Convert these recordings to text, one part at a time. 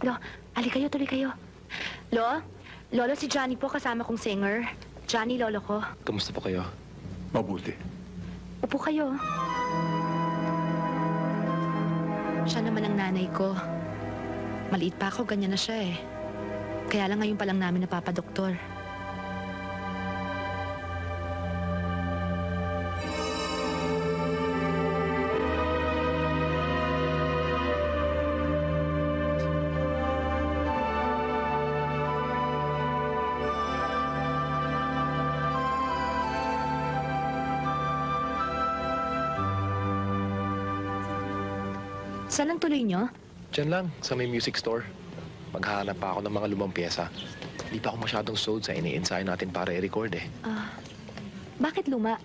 Lo, kayo, tuloy kayo. Lolo, si Johnny po, kasama kong singer. Johnny, lolo ko. Kamusta po kayo? Mabuti. Upo kayo. Siya naman ang nanay ko. Maliit pa ako, ganyan na siya eh. Kaya lang ngayon pa lang namin napapadoktor. Saan ang tuloy niyo? Diyan lang, sa may music store. Maghahanap pa ako ng mga lumang pyesa. Hindi pa ako masyadong sold sa ini-ensayo natin para i-record eh. Bakit luma?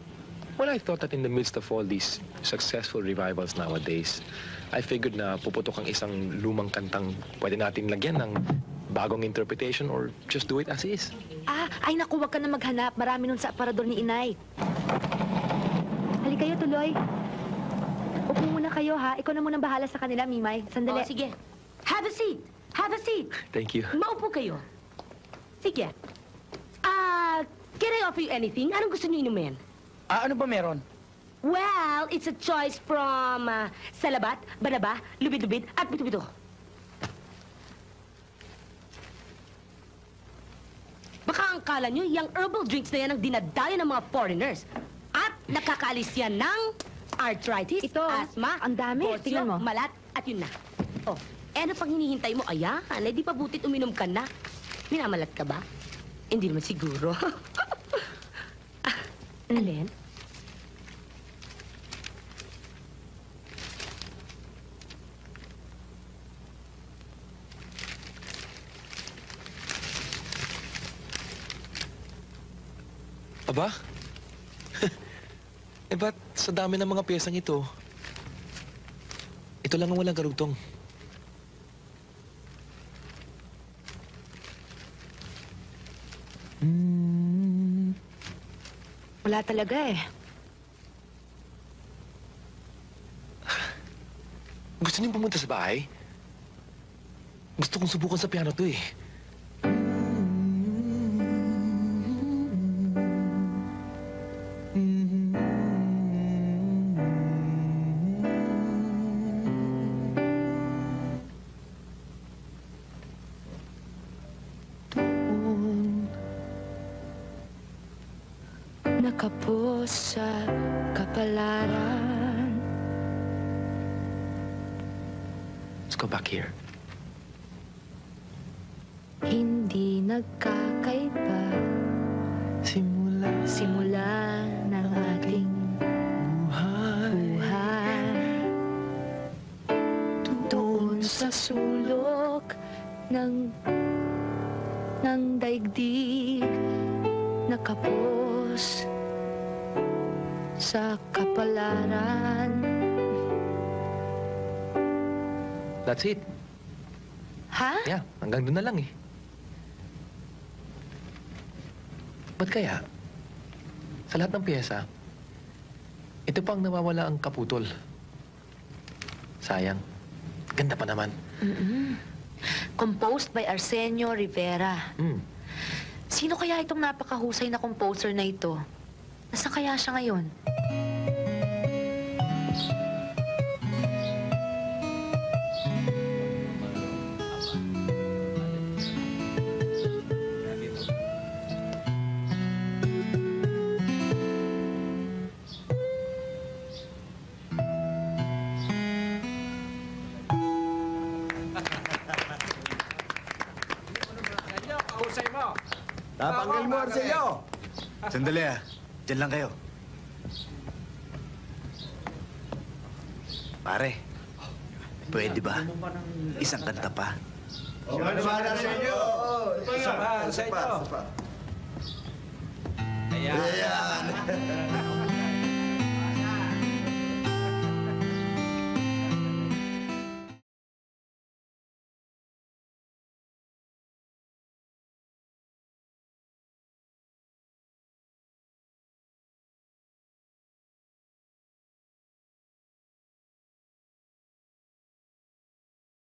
Well, I thought that in the midst of all these successful revivals nowadays, I figured na puputok ang isang lumang kantang pwede natin lagyan ng bagong interpretation or just do it as is. Ay naku, wag ka na maghanap. Marami nun sa aparador ni Inay. Halika kayo, tuloy. Upo muna kayo, ha? Ikaw na munang bahala sa kanila, Mimay. Sandali. Sige. Have a seat. Have a seat. Thank you. Maupo kayo. Sige. Can I offer you anything? Anong gusto niyo inumin? Ano ba meron? Well, it's a choice from Salabat, Banaba, Lubid-Lubid, at Bito-Bito. Baka ang kala nyo, yung herbal drinks na yan ang dinadayo ng mga foreigners. At nakakaalis yan ng arthritis, Ito, asthma, ang dami. borsyo, Tingnan mo. malat, at yun na. Oh, ano pang hinihintay mo? Ayan, di pa butit uminom ka na. Minamalat ka ba? Hindi naman siguro. Alin? Aba? Ba't sa dami ng mga piyesang ito, ito lang ang walang karugtong. Wala talaga eh. Gusto niyong pumunta sa bahay? Gusto kong subukan sa piano to eh. Nakapos sa kapalaran. Let's go back here. Hindi nagkakaiba. Simula ng ating buhay. Doon sa sulok ng daigdig. Nakapos sa kapalaran. That's it. Ha? Yeah, hanggang doon na lang eh. Ba't kaya? Sa lahat ng piyesa, ito pang nawawala ang kaputol. Sayang. Ganda pa naman. Composed by Arsenio Rivera. Mm. Sino kaya itong napakahusay na composer na ito? Nasaan kaya siya ngayon? Napanggal mo, Arcelio! Sandali Diyan lang kayo. Pare, pwede ba? Isang kanta pa. Ano ba, Arcelio? Isa pa, sa inyo. Ayan.